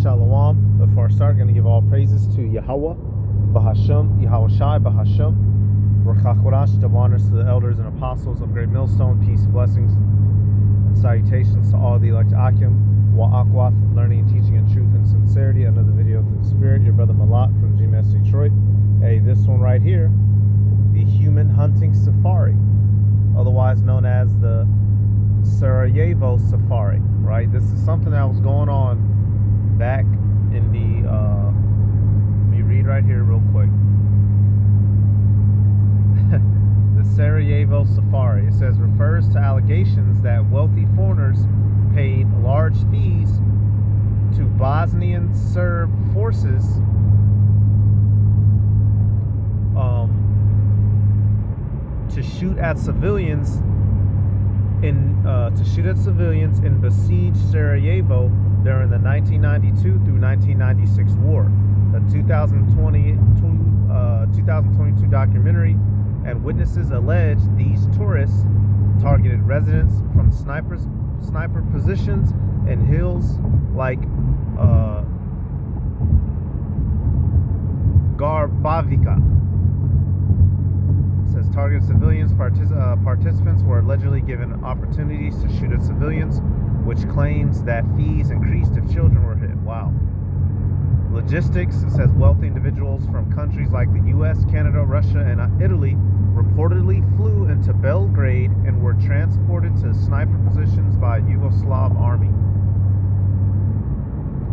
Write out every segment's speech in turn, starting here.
Shalom. Before I start, I'm going to give all praises to Yahweh, Bahashem, Yahweh Shai, Bahashem, Rakakorash, give honors to the elders and apostles of Great Millstone, peace, blessings, and salutations to all the elect Akim, Wa'akwath, learning, teaching, and truth and sincerity. Another video to the Spirit, your brother Malat from GMS Detroit. Hey, this one right here, the Human Hunting Safari, otherwise known as the Sarajevo Safari, right? This is something that was going on back in the, let me read right here real quick. The Sarajevo Safari, it says, refers to allegations that wealthy foreigners paid large fees to Bosnian Serb forces to shoot at civilians in besieged Sarajevo during the 1992 through 1996 war. The 2022 documentary and witnesses allege these tourists targeted residents from sniper positions in hills like Garbavika. It says targeted civilians. Participants were allegedly given opportunities to shoot at civilians, which claims that fees increased if children were hit. Wow. Logistics, it says wealthy individuals from countries like the US, Canada, Russia, and Italy reportedly flew into Belgrade and were transported to sniper positions by Yugoslav army.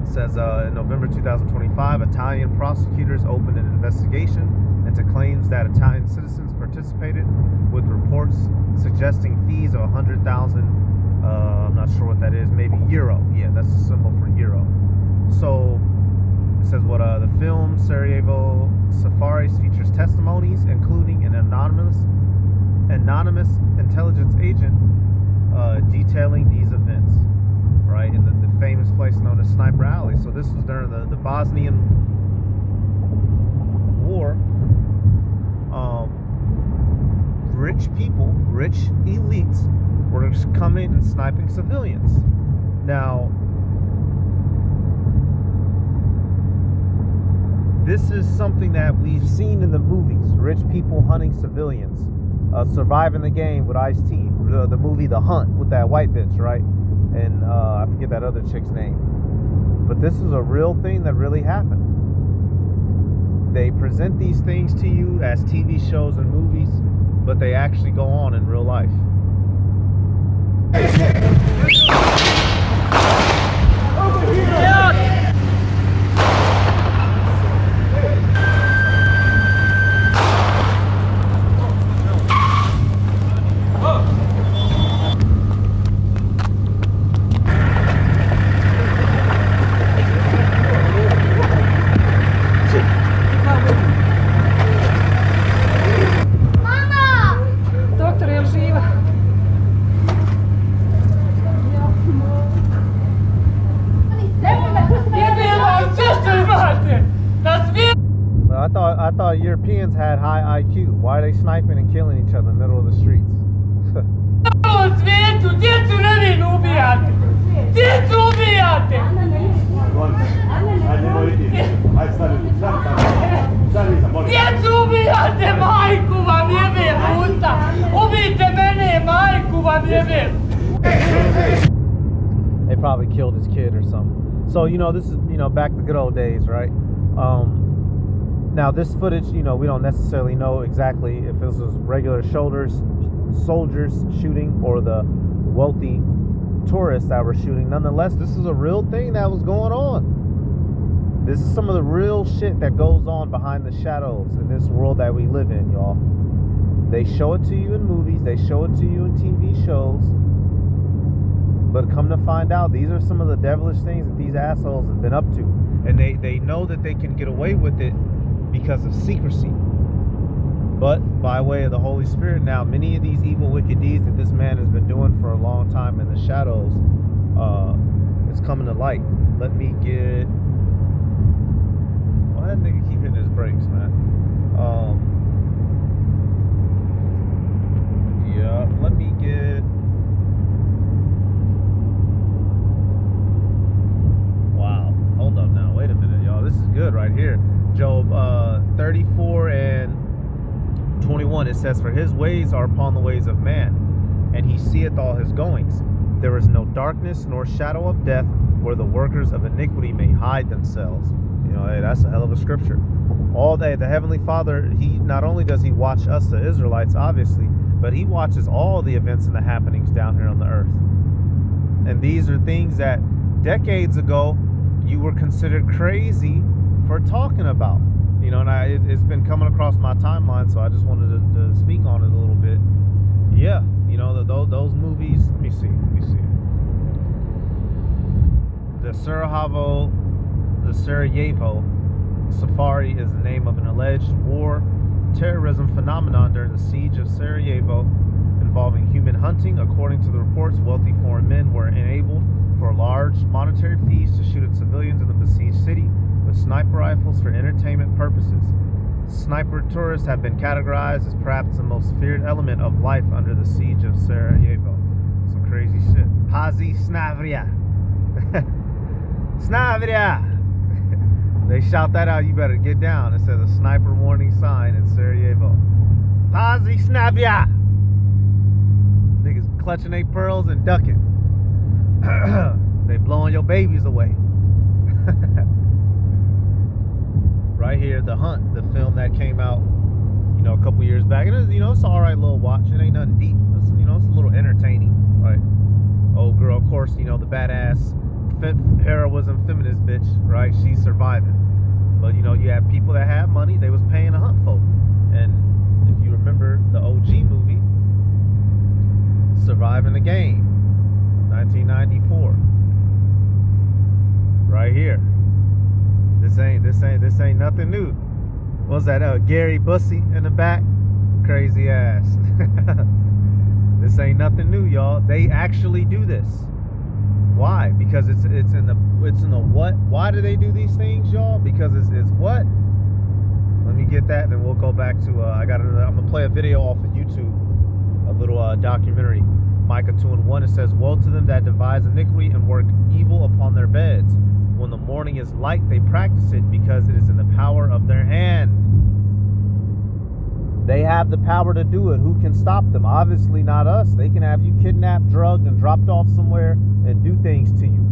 It says in November 2025, Italian prosecutors opened an investigation into claims that Italian citizens participated, with reports suggesting fees of 100,000, I'm not sure what that is, maybe euro. Yeah, that's the symbol for euro. So it says what the film Sarajevo Safaris features testimonies, including an anonymous intelligence agent detailing these events, right, in the famous place known as Sniper Alley. So this was during the Bosnian War. Rich people, rich elites, were just coming and sniping civilians. Now, this is something that we've seen in the movies. Rich people hunting civilians, surviving the game with Ice-T. The movie The Hunt with that white bitch, right? And I forget that other chick's name. But this is a real thing that really happened. They present these things to you as TV shows and movies, but they actually go on in real life. I thought Europeans had high IQ. Why are they sniping and killing each other in the middle of the streets? They probably killed his kid or something. So, this is, back the good old days, right? Now, this footage, we don't necessarily know exactly if this was regular soldiers shooting or the wealthy tourists that were shooting. Nonetheless, this is a real thing that was going on. This is some of the real shit that goes on behind the shadows in this world that we live in, y'all. They show it to you in movies. They show it to you in TV shows. But come to find out, these are some of the devilish things that these assholes have been up to. And they know that they can get away with it because of secrecy. But by way of the Holy Spirit, now many of these evil, wicked deeds that this man has been doing for a long time in the shadows, it's coming to light. Let me get... Why that nigga keep hitting his brakes, man? Yeah, let me get... Wow, hold up. says, for his ways are upon the ways of man, and he seeth all his goings. There is no darkness nor shadow of death where the workers of iniquity may hide themselves. You know, hey, that's a hell of a scripture. All day, the Heavenly Father, he not only does he watch us, the Israelites, obviously, but he watches all the events and the happenings down here on the earth. And these are things that decades ago you were considered crazy for talking about. You know, and it's been coming across my timeline, so I just wanted to speak on it a little bit. Yeah, you know, those movies. Let me see. The Sarajevo Safari is the name of an alleged war terrorism phenomenon during the siege of Sarajevo, involving human hunting. According to the reports, wealthy foreign men were enabled for large monetary fees to shoot at civilians in the besieged city with sniper rifles for entertainment purposes. Sniper tourists have been categorized as perhaps the most feared element of life under the siege of Sarajevo. Some crazy shit. Pazi Snavria. Snavria! They shout that out, you better get down. It says a sniper warning sign in Sarajevo. Pazi Snavria! Niggas clutching their pearls and ducking. They blowing your babies away. Right here, The Hunt, the film that came out, you know, a couple years back. And it's, you know, it's an alright little watch. It ain't nothing deep. It's, you know, it's a little entertaining. Right? Old girl, of course, you know, the badass heroism feminist bitch, right? She's surviving. But, you know, you have people that have money. They was paying to hunt folk. And if you remember the OG movie, Surviving the Game, 1994. Right here. This ain't nothing new. What's that? Gary Busey in the back? Crazy ass. This ain't nothing new, y'all. They actually do this. Why? Because it's in the what? Why do they do these things, y'all? Because it's what? Let me get that, then we'll go back to I'm gonna play a video off of YouTube, a little documentary. Micah 2:1. It says, "Woe to them that devise iniquity and work evil upon their beds. When the morning is light, they practice it because it is in the power of their hand." They have the power to do it. Who can stop them? Obviously not us. They can have you kidnapped, drugged, and dropped off somewhere and do things to you.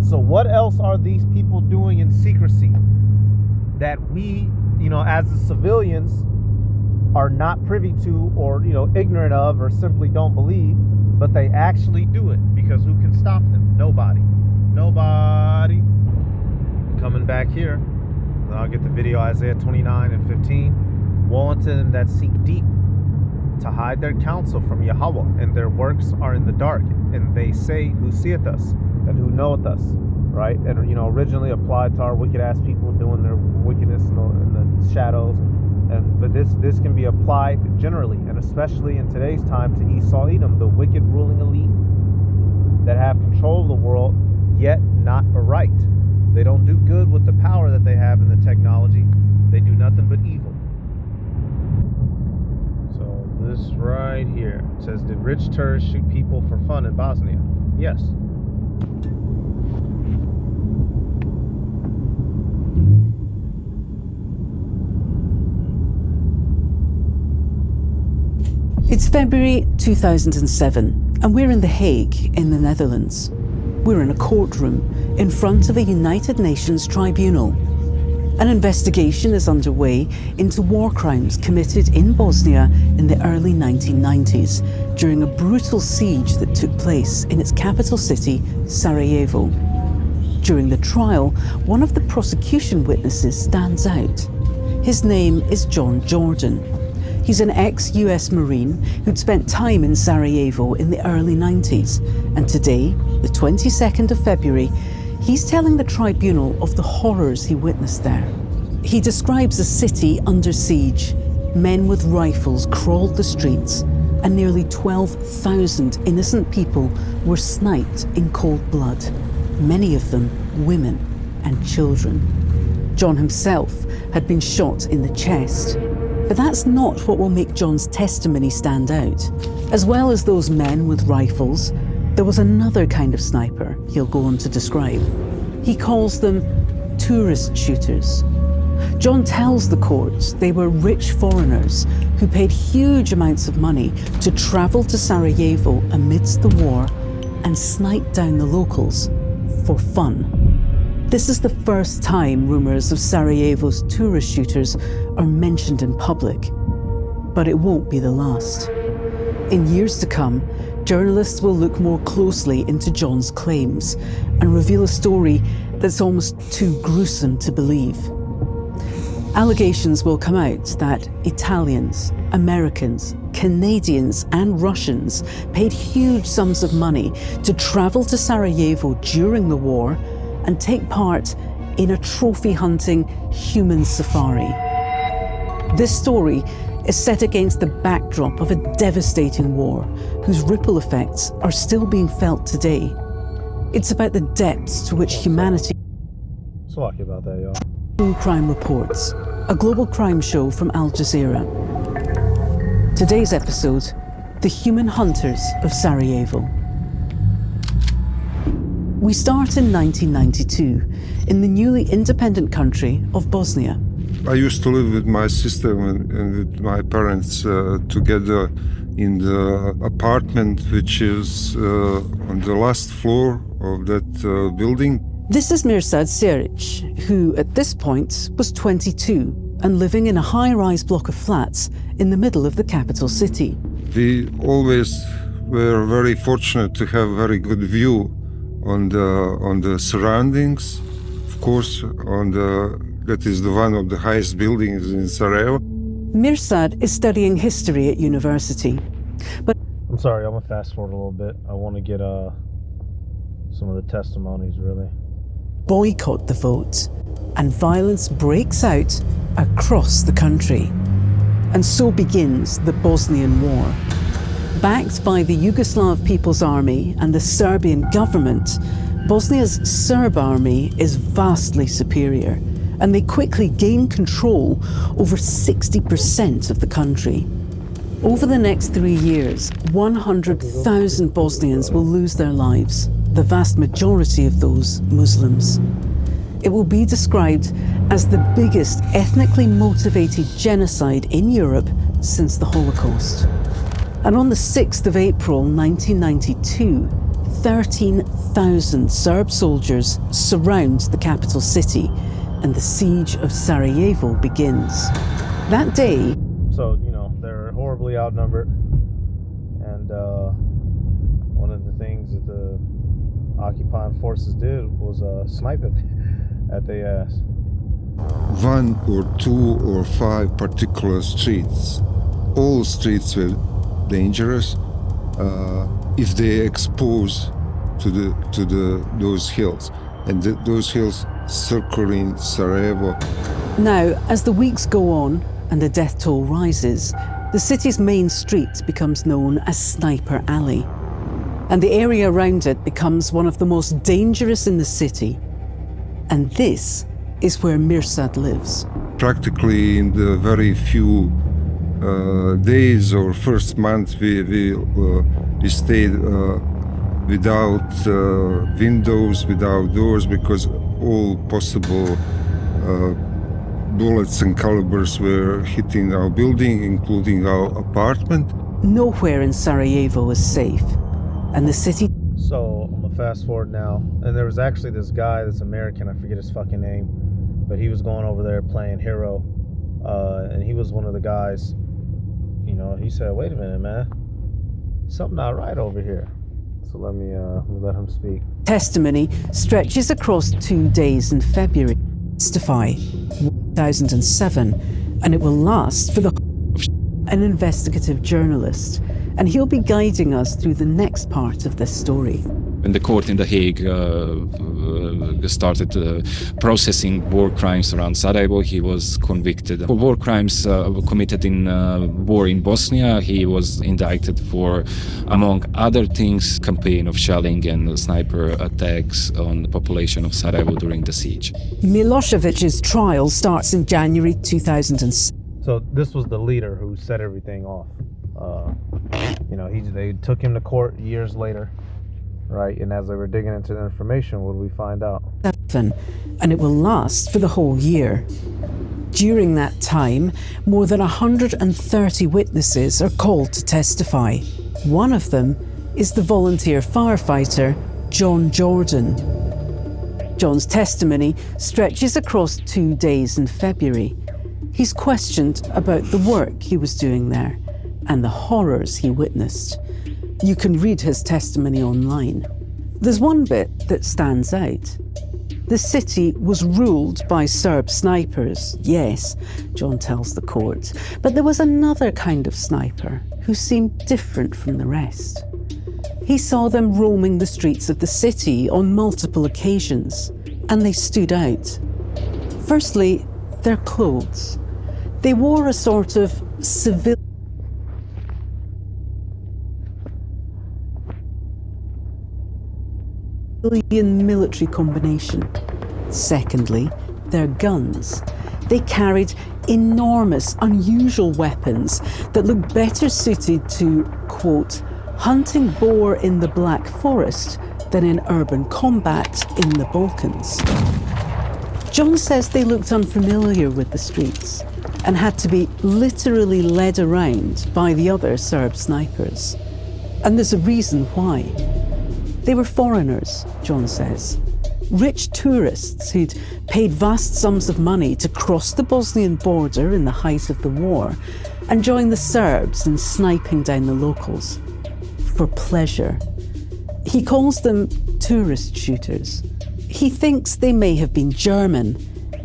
So what else are these people doing in secrecy that we, you know, as the civilians are not privy to, or, you know, ignorant of, or simply don't believe, but they actually do it? Because who can stop them? Nobody. Coming back here, and I'll get the video, Isaiah 29:15. "Woe unto them that seek deep to hide their counsel from Yahweh, and their works are in the dark. And they say, who seeth us, and who knoweth us?" Right? And, you know, originally applied to our wicked ass people doing their wickedness in the shadows. But this can be applied generally, and especially in today's time, to Esau Edom, the wicked ruling elite that have control of the world, yet not aright. They don't do good with the power that they have in the technology. They do nothing but evil. So this right here says, "Did rich tourists shoot people for fun in Bosnia?" Yes. It's February 2007, and we're in The Hague in the Netherlands. We're in a courtroom in front of a United Nations tribunal. An investigation is underway into war crimes committed in Bosnia in the early 1990s during a brutal siege that took place in its capital city, Sarajevo. During the trial, one of the prosecution witnesses stands out. His name is John Jordan. He's an ex-US Marine who'd spent time in Sarajevo in the early 90s. And today, the 22nd of February, he's telling the tribunal of the horrors he witnessed there. He describes a city under siege. Men with rifles crawled the streets, and nearly 12,000 innocent people were sniped in cold blood, many of them women and children. John himself had been shot in the chest. But that's not what will make John's testimony stand out. As well as those men with rifles, there was another kind of sniper he'll go on to describe. He calls them tourist shooters. John tells the court they were rich foreigners who paid huge amounts of money to travel to Sarajevo amidst the war and snipe down the locals for fun. This is the first time rumours of Sarajevo's tourist shooters are mentioned in public. But it won't be the last. In years to come, journalists will look more closely into John's claims and reveal a story that's almost too gruesome to believe. Allegations will come out that Italians, Americans, Canadians and Russians paid huge sums of money to travel to Sarajevo during the war and take part in a trophy-hunting human safari. This story is set against the backdrop of a devastating war whose ripple effects are still being felt today. It's about the depths to which humanity... Sorry about that, y'all. True Crime Reports, a global crime show from Al Jazeera. Today's episode, The Human Hunters of Sarajevo. We start in 1992 in the newly independent country of Bosnia. I used to live with my sister and with my parents together in the apartment which is on the last floor of that building. This is Mirsad Seric, who at this point was 22 and living in a high-rise block of flats in the middle of the capital city. We always were very fortunate to have a very good view on the surroundings. Of course, that is one of the highest buildings in Sarajevo. Mirsad is studying history at university, but I'm sorry, I'm gonna fast forward a little bit. I want to get some of the testimonies, really. Boycott the vote, and violence breaks out across the country. And so begins the Bosnian War. Backed by the Yugoslav People's Army and the Serbian government, Bosnia's Serb army is vastly superior, and they quickly gain control over 60% of the country. Over the next 3 years, 100,000 Bosnians will lose their lives, the vast majority of those Muslims. It will be described as the biggest ethnically motivated genocide in Europe since the Holocaust. And on the 6th of April 1992, 13,000 Serb soldiers surround the capital city, and the siege of Sarajevo begins. That day... So, they're horribly outnumbered, and one of the things that the occupying forces did was snipe at their ass. 1 or 2 or 5 particular streets. All streets were dangerous if they expose to those hills, and those hills circling Sarajevo. Now, as the weeks go on and the death toll rises, the city's main street becomes known as Sniper Alley, and the area around it becomes one of the most dangerous in the city. And this is where Mirsad lives. Practically in the very few days or first month we stayed without windows, without doors, because all possible bullets and calibers were hitting our building, including our apartment. Nowhere in Sarajevo is safe, and the city... So I'm gonna fast forward now, and there was actually this guy that's American, I forget his fucking name, but he was going over there playing hero, and he was one of the guys. He said, "Wait a minute, man, something not right over here." So let me let him speak. Testimony stretches across 2 days in February, Testify 2007, and it will last for an investigative journalist, and he'll be guiding us through the next part of this story. When the court in The Hague started processing war crimes around Sarajevo, he was convicted for war crimes committed in war in Bosnia. He was indicted for, among other things, campaign of shelling and sniper attacks on the population of Sarajevo during the siege. Milosevic's trial starts in January 2006. So this was the leader who set everything off. They took him to court years later. Right, and as they were digging into the information, what did we find out? and it will last for the whole year. During that time, more than 130 witnesses are called to testify. One of them is the volunteer firefighter, John Jordan. John's testimony stretches across 2 days in February. He's questioned about the work he was doing there and the horrors he witnessed. You can read his testimony online. There's one bit that stands out. The city was ruled by Serb snipers, yes, John tells the court, but there was another kind of sniper who seemed different from the rest. He saw them roaming the streets of the city on multiple occasions, and they stood out. Firstly, their clothes. They wore a sort of civilian military combination. Secondly, their guns. They carried enormous, unusual weapons that looked better suited to, quote, hunting boar in the Black Forest than in urban combat in the Balkans. John says they looked unfamiliar with the streets and had to be literally led around by the other Serb snipers. And there's a reason why. They were foreigners, John says. Rich tourists who'd paid vast sums of money to cross the Bosnian border in the height of the war and join the Serbs in sniping down the locals. For pleasure. He calls them tourist shooters. He thinks they may have been German,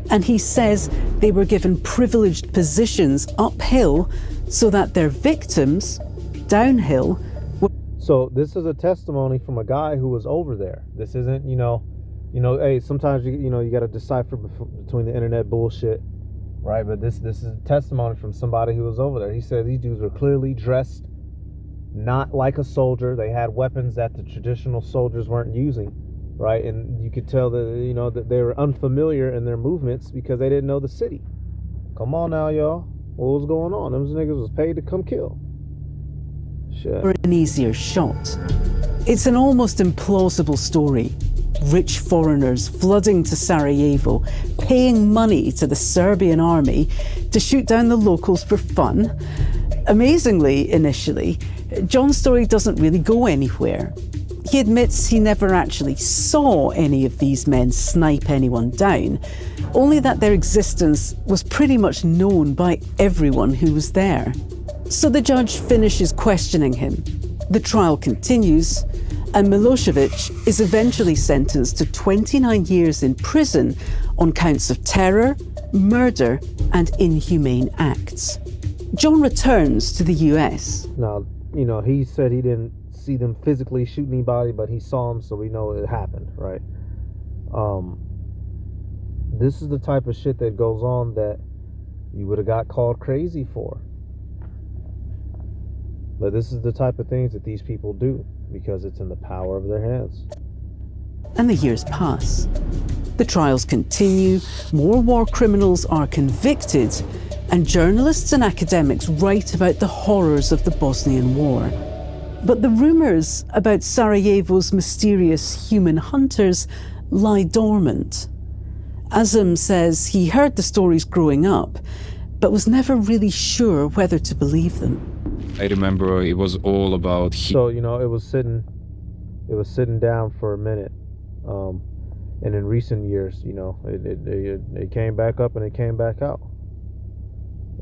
and he says they were given privileged positions uphill so that their victims, downhill, So this is a testimony from a guy who was over there. This isn't, hey, sometimes you got to decipher between the internet bullshit, right? But this is a testimony from somebody who was over there. He said these dudes were clearly dressed not like a soldier. They had weapons that the traditional soldiers weren't using, right? And you could tell that that they were unfamiliar in their movements because they didn't know the city. Come on now, y'all. What was going on? Those niggas was paid to come kill. Shit. Or an easier shot. It's an almost implausible story. Rich foreigners flooding to Sarajevo, paying money to the Serbian army to shoot down the locals for fun. Amazingly, initially, John's story doesn't really go anywhere. He admits he never actually saw any of these men snipe anyone down, only that their existence was pretty much known by everyone who was there. So the judge finishes questioning him. The trial continues, and Milosevic is eventually sentenced to 29 years in prison on counts of terror, murder, and inhumane acts. John returns to the US. Now, he said he didn't see them physically shoot anybody, but he saw them, so we know it happened, right? This is the type of shit that goes on that you would have got called crazy for. But this is the type of things that these people do because it's in the power of their hands. And the years pass. The trials continue, more war criminals are convicted, and journalists and academics write about the horrors of the Bosnian War. But the rumours about Sarajevo's mysterious human hunters lie dormant. Azam says he heard the stories growing up, but was never really sure whether to believe them. I remember it was all about So, it was sitting down for a minute. And in recent years, it came back up and it came back out.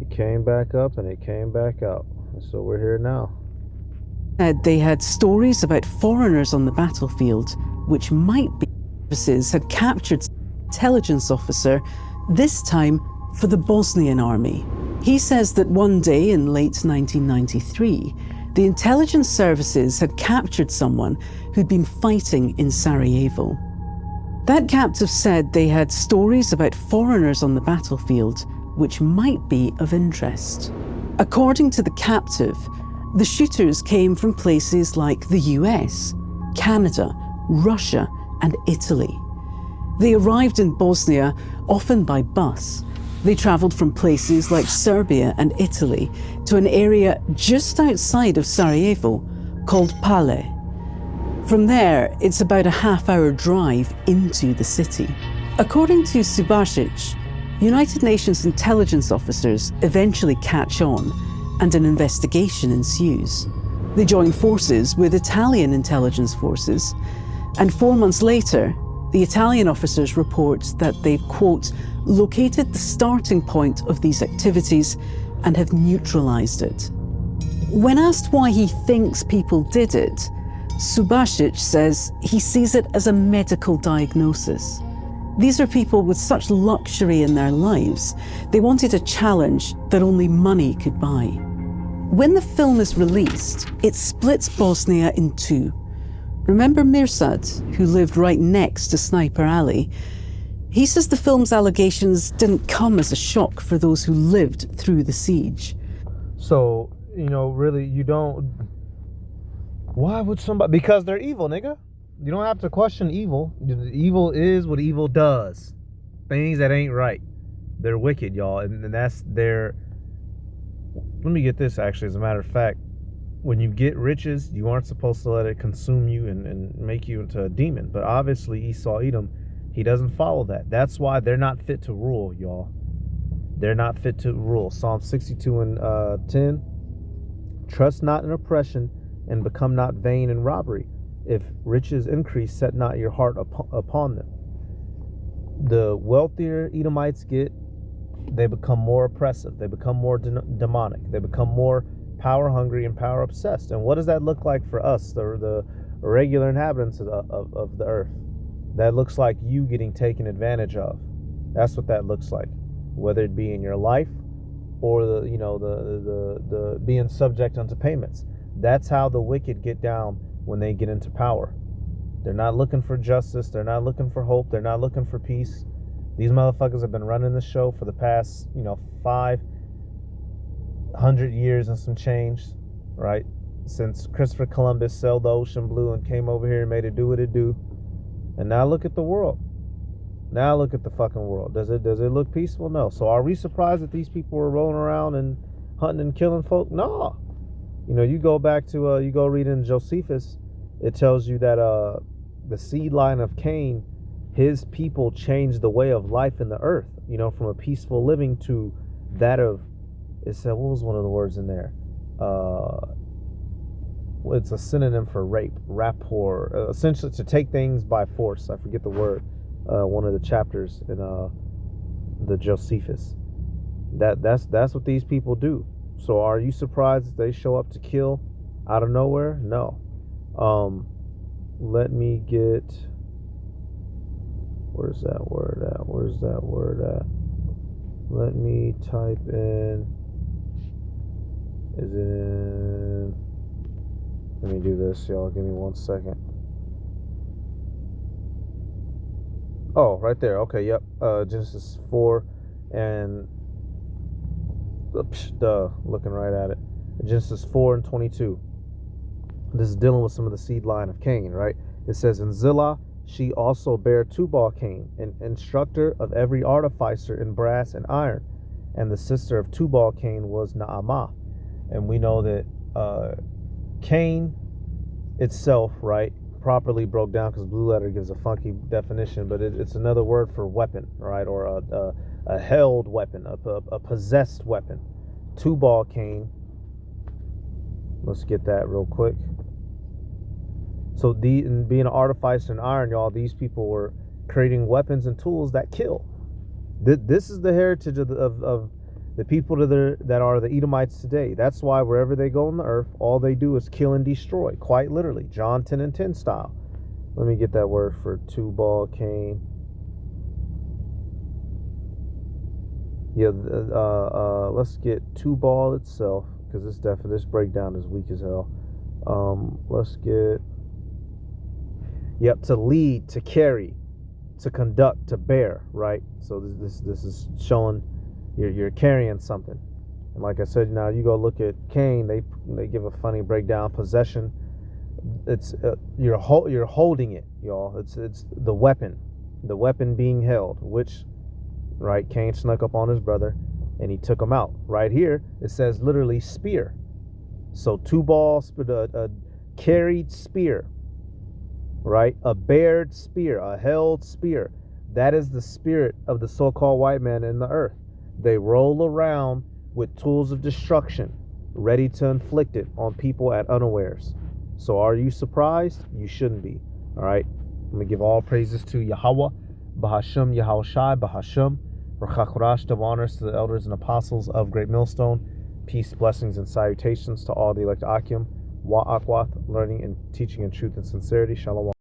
It came back up and it came back out. So we're here now. They had stories about foreigners on the battlefield, which might be services had captured an intelligence officer, this time for the Bosnian army. He says that one day in late 1993, the intelligence services had captured someone who'd been fighting in Sarajevo. That captive said they had stories about foreigners on the battlefield, which might be of interest. According to the captive, the shooters came from places like the US, Canada, Russia, and Italy. They arrived in Bosnia often by bus. They travelled from places like Serbia and Italy to an area just outside of Sarajevo called Pale. From there, it's about a half-hour drive into the city. According to Subasic, United Nations intelligence officers eventually catch on and an investigation ensues. They join forces with Italian intelligence forces, and 4 months later, the Italian officers report that they've, quote, located the starting point of these activities and have neutralized it. When asked why he thinks people did it, Subasic says he sees it as a medical diagnosis. These are people with such luxury in their lives, they wanted a challenge that only money could buy. When the film is released, it splits Bosnia in two. Remember Mirsad, who lived right next to Sniper Alley? He says the film's allegations didn't come as a shock for those who lived through the siege. So, really, you don't... Why would somebody... Because they're evil, nigga. You don't have to question evil. Evil is what evil does. Things that ain't right. They're wicked, y'all. And that's their... Let me get this, actually, as a matter of fact. When you get riches, you aren't supposed to let it consume you and make you into a demon. But obviously, Esau Edom, he doesn't follow that. That's why they're not fit to rule, y'all. They're not fit to rule. Psalm 62 and 10. Trust not in oppression, and become not vain in robbery. If riches increase, set not your heart upon them. The wealthier Edomites get, they become more oppressive. They become more demonic. They become more power hungry and power obsessed. And what does that look like for us, the regular inhabitants of the earth? That looks like you getting taken advantage of. That's what that looks like, whether it be in your life or the being subject unto payments. That's how the wicked get down when they get into power. They're not looking for justice. They're not looking for hope. They're not looking for peace. These motherfuckers have been running the show for the past 500 years and some change, right? Since Christopher Columbus sailed the ocean blue and came over here and made it do what it do. And now look at the world. Now look at the fucking world. Does it look peaceful? No. So are we surprised that these people are rolling around and hunting and killing folk? No. You go back to you go read in Josephus, it tells you that the seed line of Cain, his people changed the way of life in the earth, from a peaceful living to that of, it said, what was one of the words in there? It's a synonym for rape, rapport, essentially to take things by force. I forget the word. One of the chapters in the Josephus. That's what these people do. So are you surprised that they show up to kill out of nowhere? No. Let me get... Where's that word at? Let me type in... Is it in... Let me do this, y'all. Give me 1 second. Oh, right there. Okay, yep. Genesis 4 and... looking right at it. Genesis 4 and 22. This is dealing with some of the seed line of Cain, right? It says, in Zillah she also bare Tubal-Cain, an instructor of every artificer in brass and iron. And the sister of Tubal-Cain was Naamah. And we know that Cain itself, right, properly broke down, because Blue Letter gives a funky definition, but it's another word for weapon, right, or a held weapon, a possessed weapon. Tubal-Cain. Let's get that real quick. So being an artificer in iron, y'all, these people were creating weapons and tools that kill. This is the heritage of the people that are the Edomites today. That's why wherever they go on the earth, all they do is kill and destroy, quite literally, John 10 and 10 style. Let me get that word for Tubal-Cain. Yeah, let's get Tubal itself, because this breakdown is weak as hell. Let's get... Yep, to lead, to carry, to conduct, to bear, right? So this is showing you're carrying something. And like I said, now you go look at Cain, they give a funny breakdown. Possession, it's you're holding it, y'all. It's the weapon being held, which, right, Cain snuck up on his brother and he took him out. Right here it says literally spear. So Tubal, a carried spear, right? A bared spear, a held spear. That is the spirit of the so-called white man in the earth. They roll around with tools of destruction, ready to inflict it on people at unawares. So are you surprised? You shouldn't be. All right. I'm going to give all praises to Yahweh, Bahasham, Yahushai, Bahasham, Rachachurash, of honors to the elders and apostles of Great Millstone. Peace, blessings, and salutations to all the elect Akim, Wa'akwath, learning and teaching in truth and sincerity. Shalom.